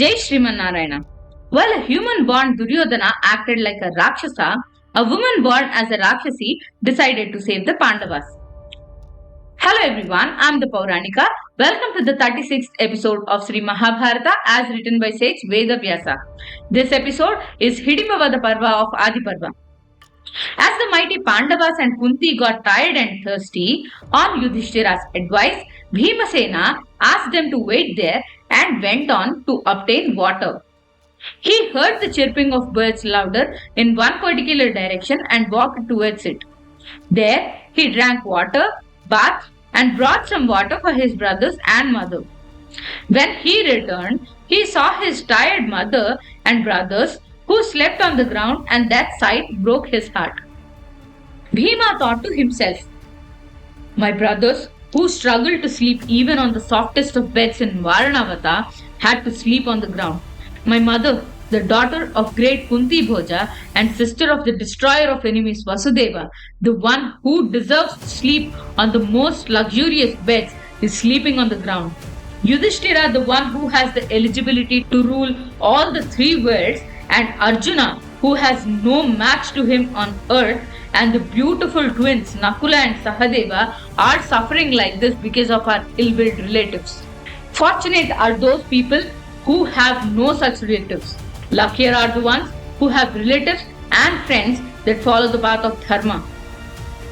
Jai Shriman Narayana. While a human born Duryodhana acted like a Rakshasa, a woman born as a Rakshasi decided to save the Pandavas. Hello everyone, I am the Pauranika. Welcome to the 36th episode of Sri Mahabharata as written by sage Veda Vyasa. This episode is Hidimbavadha Parva of Adi Parva. As the mighty Pandavas and Kunti got tired and thirsty, on Yudhishthira's advice, Bhimasena asked them to wait there and went on to obtain water. He heard the chirping of birds louder in one particular direction and walked towards it. There he drank water, bathed, and brought some water for his brothers and mother. When he returned, he saw his tired mother and brothers who slept on the ground, and that sight broke his heart. Bhima thought to himself, "My brothers, who struggled to sleep even on the softest of beds in Varanavata, had to sleep on the ground. My mother, the daughter of great Kunti Bhoja and sister of the destroyer of enemies Vasudeva, the one who deserves to sleep on the most luxurious beds, is sleeping on the ground. Yudhishthira, the one who has the eligibility to rule all the three worlds, and Arjuna, who has no match to him on earth, and the beautiful twins Nakula and Sahadeva are suffering like this because of our ill-willed relatives. Fortunate are those people who have no such relatives. Luckier are the ones who have relatives and friends that follow the path of dharma.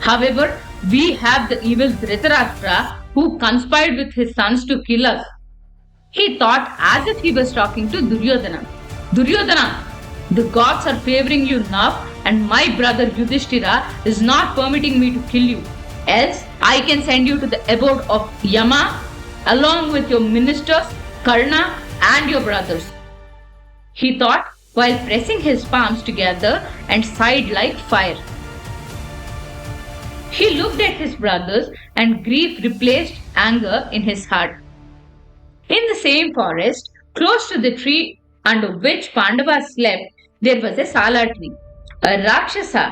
However, we have the evil Dhritarashtra who conspired with his sons to kill us." He thought as if he was talking to Duryodhana. "Duryodhana, the gods are favoring you now, and my brother Yudhishthira is not permitting me to kill you. Else, I can send you to the abode of Yama along with your ministers, Karna, and your brothers." He thought while pressing his palms together and sighed like fire. He looked at his brothers, and grief replaced anger in his heart. In the same forest, close to the tree under which Pandavas slept, there was a Sala tree. A Rakshasa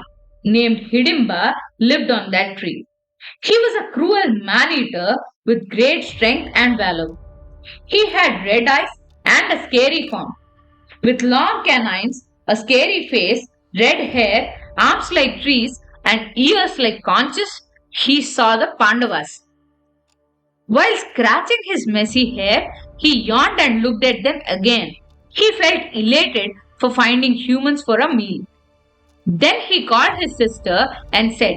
named Hidimba lived on that tree. He was a cruel man-eater with great strength and valor. He had red eyes and a scary form. With long canines, a scary face, red hair, arms like trees, and ears like conches, he saw the Pandavas. While scratching his messy hair, he yawned and looked at them again. He felt elated for finding humans for a meal. Then he called his sister and said,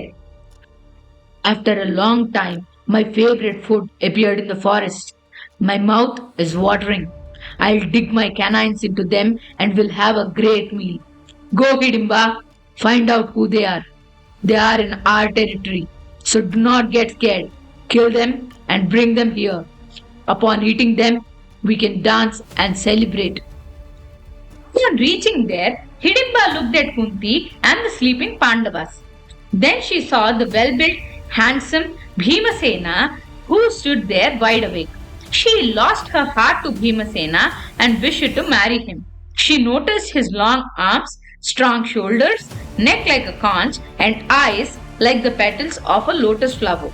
"After a long time, my favorite food appeared in the forest. My mouth is watering. I'll dig my canines into them and we'll have a great meal. Go, Hidimba, find out who they are. They are in our territory, so do not get scared. Kill them and bring them here. Upon eating them, we can dance and celebrate." On reaching there, Hidimba looked at Kunti and the sleeping Pandavas. Then she saw the well-built, handsome Bhimasena who stood there wide awake. She lost her heart to Bhimasena and wished to marry him. She noticed his long arms, strong shoulders, neck like a conch, and eyes like the petals of a lotus flower.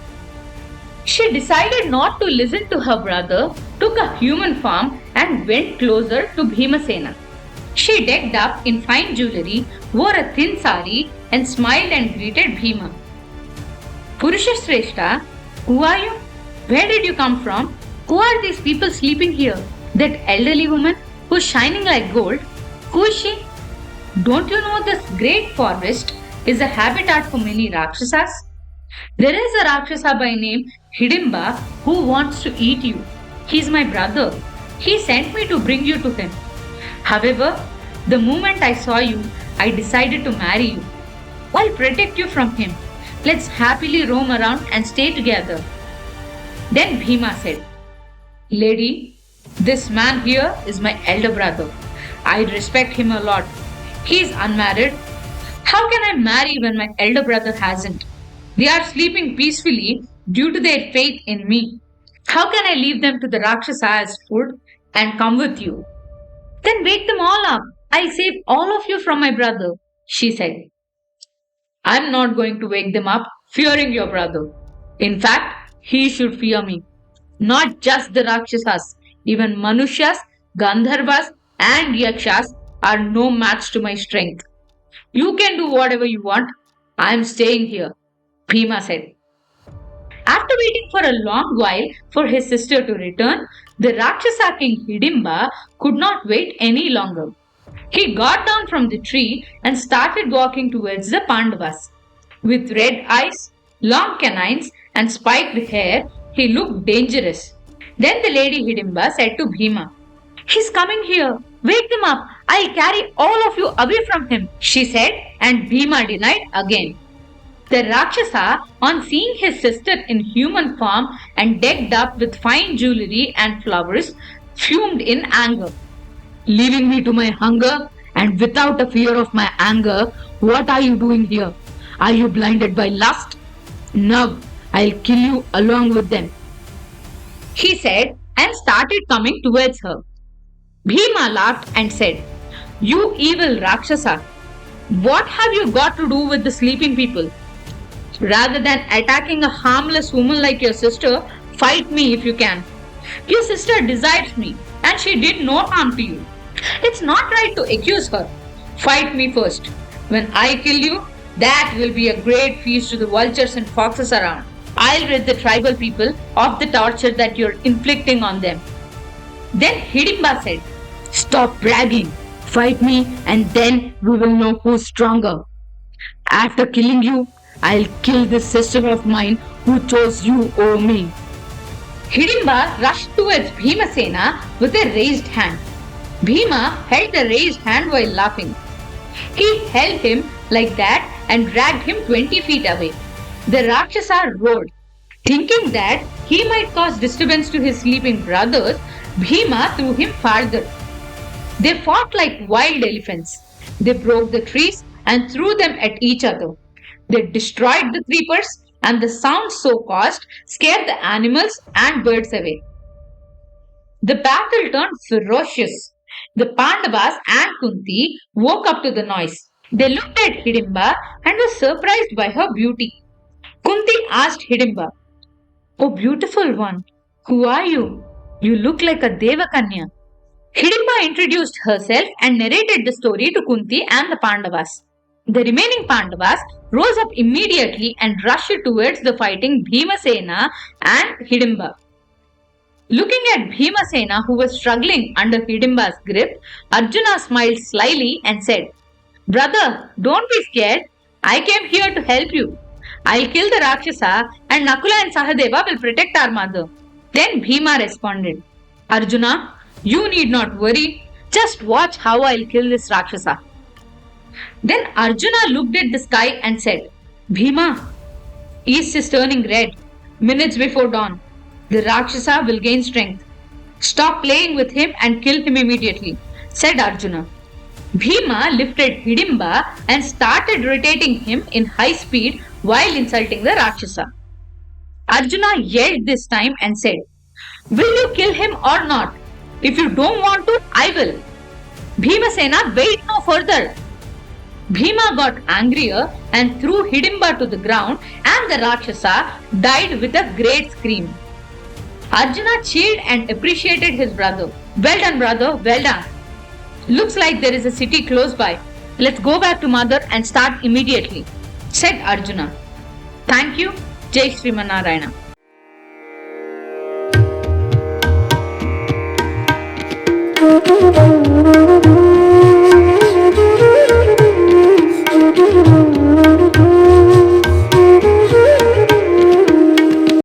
She decided not to listen to her brother, took a human form, and went closer to Bhimasena. She decked up in fine jewelry, wore a thin sari, and smiled and greeted Bhima. "Purushashrestha, who are you? Where did you come from? Who are these people sleeping here? That elderly woman who's shining like gold, who is she? Don't you know this great forest is a habitat for many Rakshasas? There is a Rakshasa by name Hidimba who wants to eat you. He's my brother. He sent me to bring you to him. However, the moment I saw you, I decided to marry you. I'll protect you from him. Let's happily roam around and stay together." Then Bhima said, "Lady, this man here is my elder brother. I respect him a lot. He is unmarried. How can I marry when my elder brother hasn't? They are sleeping peacefully due to their faith in me. How can I leave them to the Rakshasa as food and come with you?" "Then wake them all up. I'll save all of you from my brother," she said. "I'm not going to wake them up fearing your brother. In fact, he should fear me. Not just the Rakshasas, even Manushas Gandharvas and Yakshas are no match to my strength. You can do whatever you want. I am staying here, Bhima said. After waiting for a long while for his sister to return, the Rakshasa king Hidimba could not wait any longer. He got down from the tree and started walking towards the Pandavas. With red eyes, long canines, and spiked hair, he looked dangerous. Then the lady Hidimba said to Bhima, "He's coming here. Wake him up. I'll carry all of you away from him," she said, and Bhima denied again. The Rakshasa, on seeing his sister in human form and decked up with fine jewelry and flowers, fumed in anger. "Leaving me to my hunger and without a fear of my anger, what are you doing here? Are you blinded by lust? Now I'll kill you along with them," he said and started coming towards her. Bhima laughed and said, "You evil Rakshasa, what have you got to do with the sleeping people? Rather than attacking a harmless woman like your sister, fight me if you can. Your sister desires me and she did no harm to you. It's not right to accuse her. Fight me first. When I kill you, that will be a great feast to the vultures and foxes around. I'll rid the tribal people of the torture that you're inflicting on them." Then Hidimba said, "Stop bragging. Fight me and then we will know who's stronger. After killing you, I'll kill this sister of mine who chose you over me." Hidimba rushed towards Bhimasena with a raised hand. Bhima held the raised hand while laughing. He held him like that and dragged him 20 feet away. The Rakshasa roared. Thinking that he might cause disturbance to his sleeping brothers, Bhima threw him farther. They fought like wild elephants. They broke the trees and threw them at each other. They destroyed the creepers, and the sound so caused scared the animals and birds away. The battle turned ferocious. The Pandavas and Kunti woke up to the noise. They looked at Hidimba and were surprised by her beauty. Kunti asked Hidimba, "Oh beautiful one, who are you? You look like a Devakanya." Hidimba introduced herself and narrated the story to Kunti and the Pandavas. The remaining Pandavas rose up immediately and rushed towards the fighting Bhimasena and Hidimba. Looking at Bhimasena, who was struggling under Hidimba's grip, Arjuna smiled slyly and said, "Brother, don't be scared. I came here to help you. I'll kill the Rakshasa and Nakula and Sahadeva will protect our mother." Then Bhima responded, "Arjuna, you need not worry. Just watch how I'll kill this Rakshasa." Then Arjuna looked at the sky and said, "Bhima, east is turning red. Minutes before dawn. The Rakshasa will gain strength. Stop playing with him and kill him immediately," said Arjuna. Bhima lifted Hidimba and started rotating him in high speed while insulting the Rakshasa. Arjuna yelled this time and said, "Will you kill him or not? If you don't want to, I will." Bhimasena, wait no further. Bhima got angrier and threw Hidimba to the ground, and the Rakshasa died with a great scream. Arjuna cheered and appreciated his brother. "Well done, brother, well done. Looks like there is a city close by. Let's go back to mother and start immediately," said Arjuna. Thank you. Jai Srimanarayana. Thank you.